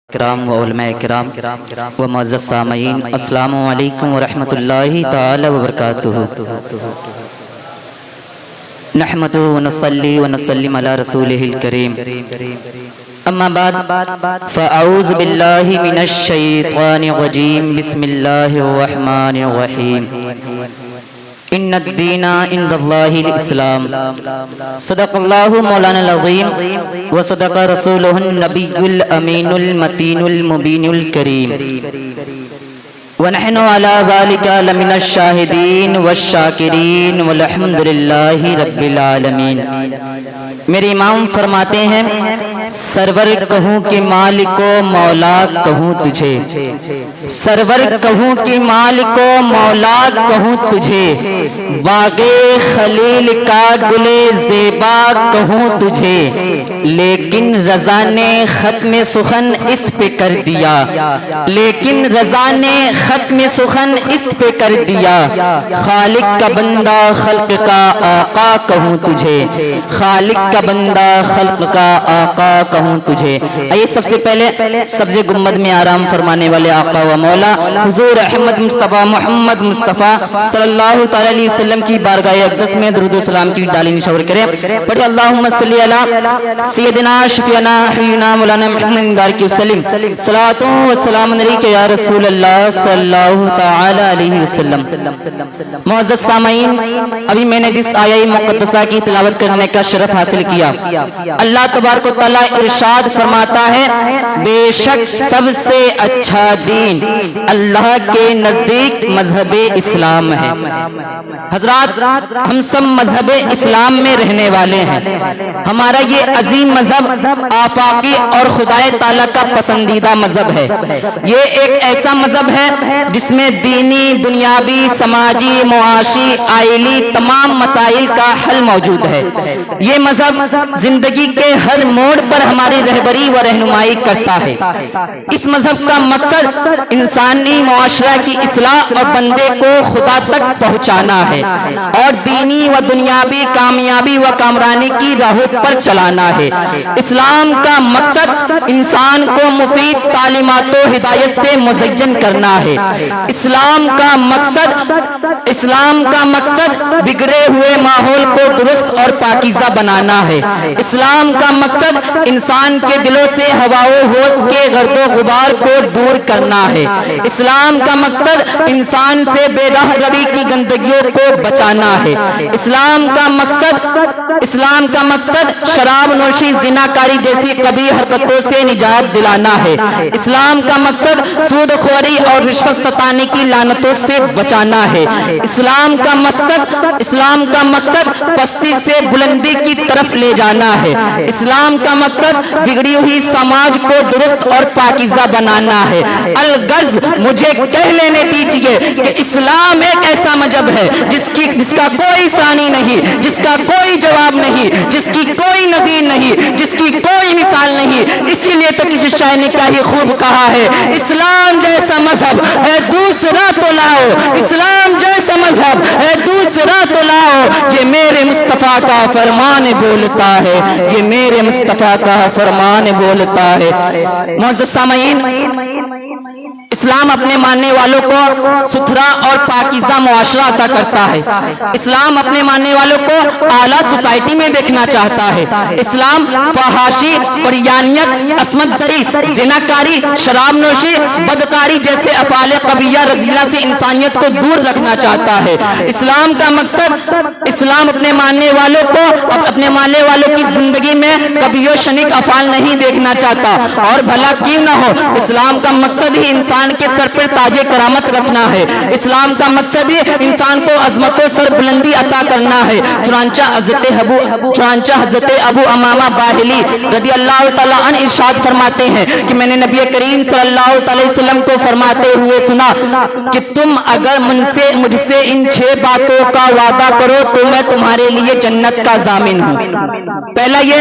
کرام و علماء کرام و معزز سامعین، السلام علیکم ورحمۃ اللہ تعالی وبرکاتہ۔ نحمدہ ونصلی ونسلم علی رسولہ الکریم، اما بعد فاعوذ باللہ من الشیطان الرجیم، بسم اللہ الرحمن الرحیم۔ ان الدین عند اللہ الاسلام، صدق اللہ مولانا العظیم وصدق رسولہ النبی الامین المتین المبین الکریم، ونحن علی ذلک لمن الشاہدین والشاکرین والحمد للہ رب العالمین۔ میرے امام فرماتے ہیں، سرور کہوں کہ مالک و مولا کہوں تجھے، سرور کہوں کہ مالک و مولا کہوں تجھے، باغ خلیل کا گل زیبا کہوں تجھے، لیکن رضا نے ختم سخن اس پہ کر دیا، لیکن رضا نے ختم سخن اس پہ کر دیا، خالق کا بندہ خلق کا آقا کہوں تجھے، خالق کا بندہ خلق کا آقا کہوں تجھے۔ آئیے سب سے پہلے سبز گنبد میں آرام فرمانے والے آقا و مولا حضور احمد مصطفیٰ محمد مصطفیٰ صلی اللہ تعالی علیہ وسلم کی بارگاہ اقدس میں درود و سلام کی ڈالی نشور کریں۔ پڑھیں اللہم صلی علی سیدنا شفیعنا حبیبنا مولانا محمد بارک وسلم، صلاۃ و سلام علیک یا رسول اللہ صلی اللہ تعالی علیہ وسلم۔ معزز سامعین، ابھی میں نے جس آیہ مقدسہ کی تلاوت کرنے کا شرف حاصل کیا، اللہ تبارک و تعالی ارشاد فرماتا ہے، بے شک سب سے اچھا دین اللہ کے نزدیک مذہب اسلام ہے۔ حضرات، ہم سب مذہب اسلام میں رہنے والے ہیں۔ ہمارا یہ عظیم مذہب آفاقی اور خدائے تعالیٰ کا پسندیدہ مذہب ہے۔ یہ ایک ایسا مذہب ہے جس میں دینی، دنیاوی، سماجی، معاشی، آئلی تمام مسائل کا حل موجود ہے۔ یہ مذہب زندگی کے ہر موڑ پر ہماری رہبری و رہنمائی کرتا ہے۔ اس مذہب کا مقصد انسانی معاشرہ کی اصلاح اور بندے کو خدا تک پہنچانا ہے، اور دینی و دنیاوی کامیابی و کامرانی کی راہوں پر چلانا ہے۔ اسلام کا مقصد انسان کو مفید تعلیمات و ہدایت سے مزین کرنا ہے۔ اسلام کا مقصد بگڑے ہوئے ماحول کو درست اور پاکیزہ بنانا ہے۔ اسلام کا مقصد انسان کے دلوں سے ہوا و ہوش کے گرد و غبار کو دور کرنا ہے۔ اسلام کا مقصد انسان سے بے راہ روی کی گندگیوں کو بچانا ہے۔ اسلام کا مقصد شراب نوشی، زنا کاری جیسی قبیح حرکتوں سے نجات دلانا ہے۔ اسلام کا مقصد سود خوری اور رشوت ستانی کی لعنتوں سے بچانا ہے۔ اسلام کا مقصد پستی سے بلندی کی طرف لے جانا ہے۔ اسلام کا مقصد بگڑی ہوئی سماج کو درست اور پاکیزہ بنانا ہے۔ الغرض مجھے کہہ لینے دیجئے کہ اسلام ایک ایسا مذہب ہے جس کا کوئی ثانی نہیں، جس کا کوئی جواب نہیں، جس کی کوئی نظیر نہیں، جس کی کوئی مثال نہیں۔ اسی لیے تو کسی شاعر نے کیا ہی خوب کہا ہے، اسلام جیسا مذہب ہے دوسرا تو لاؤ، اسلام جیسا مذہب ہے دوسرا تو لاؤ، یہ میرے مصطفیٰ کا فرمان بولتا ہے، یہ میرے مصطفیٰ کا فرمان بولتا ہے۔ معزز سامعین، اسلام اپنے ماننے والوں کو ستھرا اور پاکیزہ معاشرہ عطا کرتا ہے۔ اسلام اپنے ماننے والوں کو اعلیٰ سوسائٹی میں دیکھنا چاہتا ہے۔ اسلام فحاشی، عریانیت، عصمت دری، زناکاری، شراب نوشی، بدکاری جیسے افعال قبیحہ رذیلہ سے انسانیت کو دور رکھنا چاہتا ہے۔ اسلام کا مقصد، اسلام اپنے ماننے والوں کی زندگی میں کبھی شنیک افعال نہیں دیکھنا چاہتا، اور بھلا کیوں نہ ہو، اسلام کا مقصد ہی انسان کے سر پر تاج کرامت رکھنا ہے۔ اسلام کا مقصد ہی انسان کو عظمت و سر بلندی عطا کرنا ہے۔ چنانچہ حضرت ابو امامہ باہلی رضی اللہ تعالیٰ عنہ ارشاد فرماتے ہیں کہ میں نے نبی کریم صلی اللہ علیہ وسلم کو فرماتے ہوئے سنا کہ تم اگر مجھ سے ان 6 باتوں کا وعدہ کرو تو میں تمہارے لیے جنت کا ضامن ہوں۔ پہلا یہ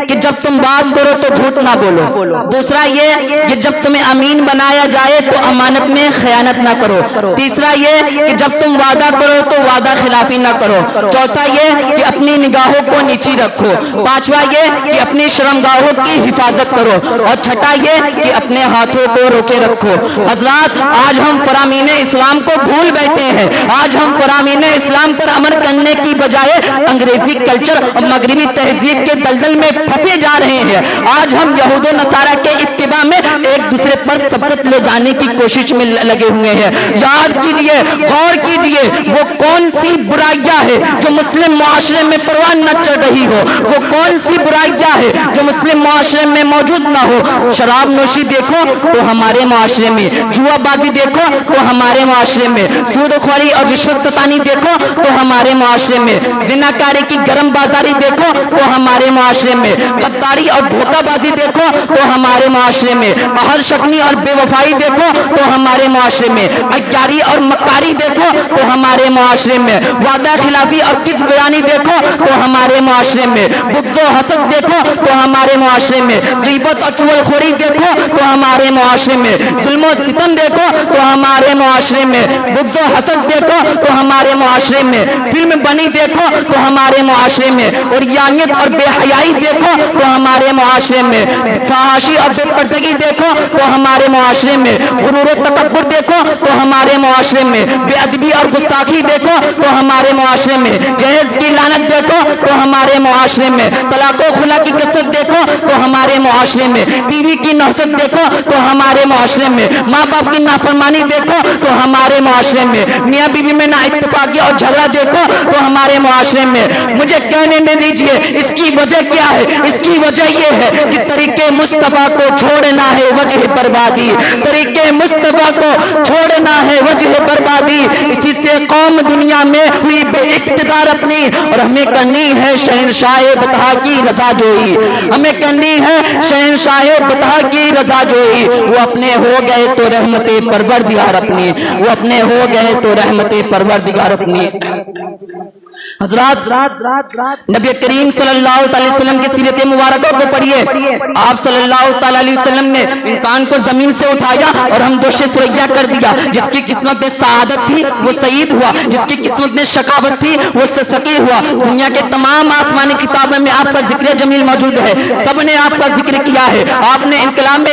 کہ جب تم तुम बात करो तो झूठ ना बोलो। दूसरा ये कि जब तुम्हें अमीन बनाया जाए तो अमानत में खयानत ना करो। तीसरा ये कि जब तुम वादा करो तो वादा खिलाफी ना करो। चौथा ये कि अपनी निगाहों को नीची रखो। पांचवा ये कि अपनी शर्मगाहों की हिफाजत करो। और छठा ये कि अपने हाथों को रोके रखो। हजरात, आज हम फरामीन इस्लाम को भूल बैठे हैं। आज हम फरामीन इस्लाम पर अमल करने की बजाय अंग्रेजी कल्चर और मगरबी तहजीब के दलदल में फंसे जा रहे हैं। आज हम यहूदो नसारा के इत्तिबा में एक दूसरे पर सबकत ले जाने की कोशिश में लगे हुए हैं। याद कीजिए, गौर कीजिए, वो कौन सी बुराइयां है जो मुस्लिम मुआशरे में परवान न चढ़ रही हो। वो कौन सी बुराइयां है जो मुस्लिम मुआशरे में मौजूद ना हो। शराब नोशी देखो तो हमारे मुआशरे में, जुआबाजी देखो तो हमारे मुआशरे में, सूदखोरी और रिश्वत सतानी देखो तो हमारे मुआशरे में, जिनाकारी की गरम बाजारी देखो तो हमारे मुआशरे में, गद्दारी और धोखाबाजी देखो तो हमारे मुआशरे में, अहल शकनी और बेवफाई देखो तो हमारे मुआशरे में, अय्यारी और मक्कारी देखो तो हमारे मुआशरे में, वादा खिलाफी और किस बयानी देखो तो हमारे मुआशरे में, बुग़्ज़ और हसद देखो तो हमारे मुआशरे में, ग़ीबत और चुगलखोरी देखो तो हमारे मुआशरे में, जुल्म और सितम देखो तो हमारे मुआशरे में, बुग़्ज़ और हसद देखो तो हमारे मुआशरे में, फिल्म बनी देखो तो हमारे मुआशरे में, और यानियत और बेहयाई देखो तो हमारे मुआशरे में, फहाशी और बेपर्दगी देखो तो हमारे मुआशरे में, गुरूर और तकब्बुर देखो तो हमारे मुआशरे में, बेअदबी और गुस्ताखी देखो तो हमारे मुआशरे में, जहेज की लानत देखो तो हमारे मुआशरे में, तलाक और खुला की कसरत देखो तो हमारे मुआशरे में, टीवी की नहसत देखो तो हमारे मुआशरे में, माँ बाप की नाफरमानी देखो तो हमारे मुआशरे में, मियाँ बीवी में ना इत्तेफाकी और झगड़ा देखो तो हमारे मुआशरे में। मुझे कहने नहीं दीजिए इसकी वजह क्या है। इसकी वजह यह है कि तरीके मुस्तफा को छोड़ना है वजह बर्बादी, तरीके मुस्तफा को छोड़ना है वजह बर्बादी। इसी से कौम दुनिया में हुई बेइख्तिदार अपनी, और हमें करनी है शहंशाह बतहा की रजा जोई। हमें करनी है शहंशाह बतहा की रजा जोई। वो अपने हो गए तो रहमते परवरदिगार अपनी, वो अपने हो गए तो रहमते परवरदिगार अपनी। हजरात, नबी करीम सल्लल्लाहु अलैहि वसल्लम की सीरत मुबारक को पढ़िए। आप सल्लल्लाहु अलैहि वसल्लम ने इंसान को जमीन से उठाया और हम दोषे सुरैया कर दिया। जिसकी किस्मत में सआदत थी वो शहीद हुआ, जिसकी किस्मत में शकावत थी वो सकी हुआ। दुनिया के तमाम आसमानी किताबों में आपका जिक्र जमील मौजूद है, सबने आपका जिक्र किया है। आपने इनकलाब में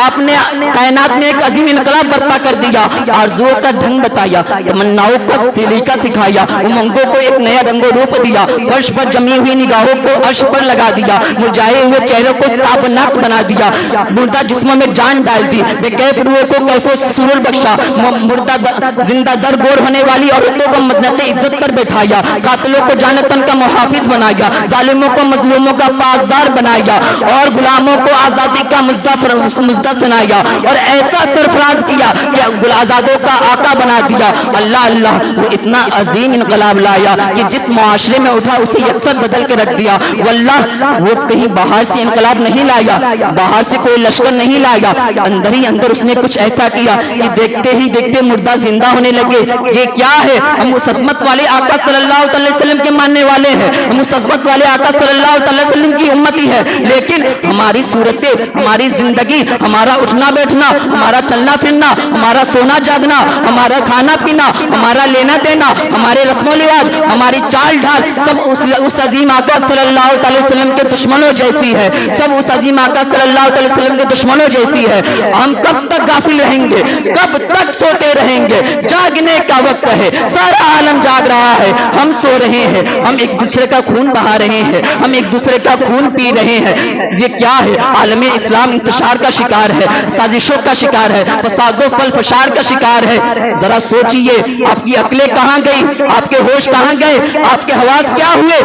आपने कायनात में एक अजीम इनकलाब बर्पा कर दिया, आरज़ुओं का ढंग बताया, तमन्नाओं का सलीका सिखाया, उमंगों को एक नया रंगो रूप दिया, फर्श पर जमी हुई निगाहों को अर्श पर लगा दिया, मुरझाए हुए चेहरों को ताबनाक बना दिया, मुर्दा जिस्मों में जान डाल दी, बेकैफ रूहों को कैफो सुरूर बख्शा, मुर्दा जिंदा दर गोर होने वाली औरतों को मजनत इज्जत पर बैठाया, कातिलों को जानतन का मुहाफिज बनाया, जालिमों को मजलूमों का पासदार बनाया, और गुलामों को आजादी का मुज्दा सुनाया, और ऐसा सरफराज किया कि आजादों का आका बना दिया। अल्लाह अल्लाह, वो इतना अजीम इनकलाब लाया कि जिस मुआशरे में उठा उसे यकसर बदल के रख दिया। वल्लाह, वो कहीं बाहर से इनकलाब नहीं लाया, बाहर से कोई लश्कर नहीं लाया, अंदर ही अंदर उसने कुछ ऐसा किया कि देखते ही देखते मुर्दा जिंदा होने लगे। ये क्या है? हम उस अज़मत वाले आका सल्लल्लाहु अलैहि वसल्लम के मानने वाले हैं, हम उस अज़मत वाले आका सल्लल्लाहु अलैहि वसल्लम की उम्मती है, लेकिन हमारी सूरतें, हमारी जिंदगी, हमारा उठना बैठना, हमारा चलना फिरना, हमारा सोना जागना, हमारा खाना पीना, हमारा लेना देना, हमारे रस्मो लिवाज, हमारी चाल ढाल सब उस अजीम आका सल्लल्लाहु अलैहि वसल्लम के दुश्मनों जैसी है, सब उस अजीम आका सल्लल्लाहु अलैहि वसल्लम के दुश्मनों जैसी है। हम कब तक गाफिल रहेंगे? कब तक सोते रहेंगे? जागने का वक्त है, सारा आलम जाग रहा है, हम सो रहे हैं, हम एक दूसरे का खून बहा रहे हैं, हम एक दूसरे का खून पी रहे हैं। ये क्या है? आलम इस्लाम इंतशार का शिकार है, साजिशों का शिकार है, फसादो फल फशार का शिकार है। जरा सोचिए, आपकी अक्लें कहाँ गई? आपके होश कहाँ गए? आपके हवास क्या हुए?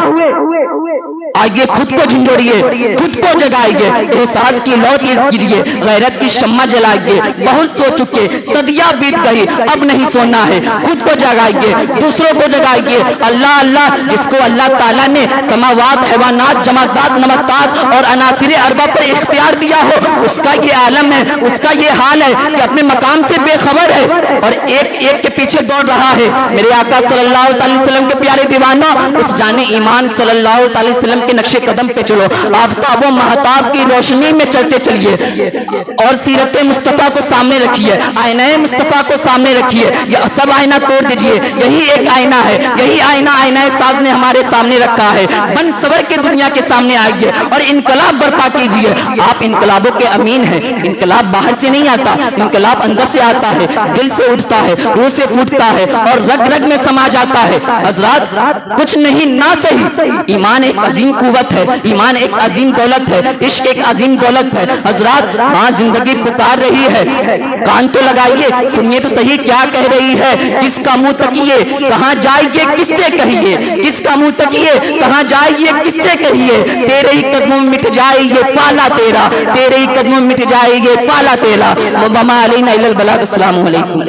आइए खुद को झंझोड़िए, खुद को जगाइए, एहसास की लौ तेज कीजिए, गैरत की शम्मा जलाइए। बहुत सो चुके, सदियां बीत गई, अब नहीं सोना है। खुद को जगाइए, दूसरों को जगाइए। अल्लाह अल्लाह, जिसको अल्लाह ताला ने समावात, हैवानात, जमादात, नबातात और अनासिर अरबा पर इख्तियार दिया हो, उसका ये आलम है, उसका ये हाल है कि अपने मकाम से बेखबर है और एक एक के पीछे दौड़ रहा है। मेरे आका सल्लल्लाहु अलैहि वसल्लम के प्यारे दीवानों, उस जाने ईमान सल्लल्लाहु अलैहि वसल्लम کے نقش قدم پہ چلو, آفتاب و مہتاب کی روشنی میں چلتے چلیے اور سیرت مصطفیٰ کو سامنے رکھیے, آئینہ مصطفیٰ کو سامنے رکھیے. یہ سب آئینہ توڑ دیجئے, یہی ایک آئینہ ہے, یہی آئینہ آئینہ ساز نے ہمارے سامنے رکھا ہے. بن سور کے دنیا کے سامنے آئیے اور انقلاب برپا کیجئے. آپ انقلابوں کے امین ہیں. انقلاب باہر سے نہیں آتا, انقلاب اندر سے آتا ہے, دل سے اٹھتا ہے, روح سے پھوٹتا ہے اور رگ رگ میں سما جاتا ہے. حضرات کچھ نہیں نہ صحیح, ایمان ایک عظیم قوت ہے, ایمان ایک عظیم دولت ہے, عشق ایک عظیم دولت ہے. حضرات ہاں زندگی پکار رہی ہے, کان تو لگائیے, سنیے تو صحیح کیا کہہ رہی ہے. کس کا منہ تکیے, کہاں جائیے, کس سے کہیے, کس کا منہ تکیے, کہاں جائیے, کس سے کہیے. تیرے ہی قدموں میں مٹ جائے یہ پالا تیرا, تیرے ہی قدموں میں مٹ جائے یہ پالا تیرا. وما علینا الا البلاغ. السلام علیکم.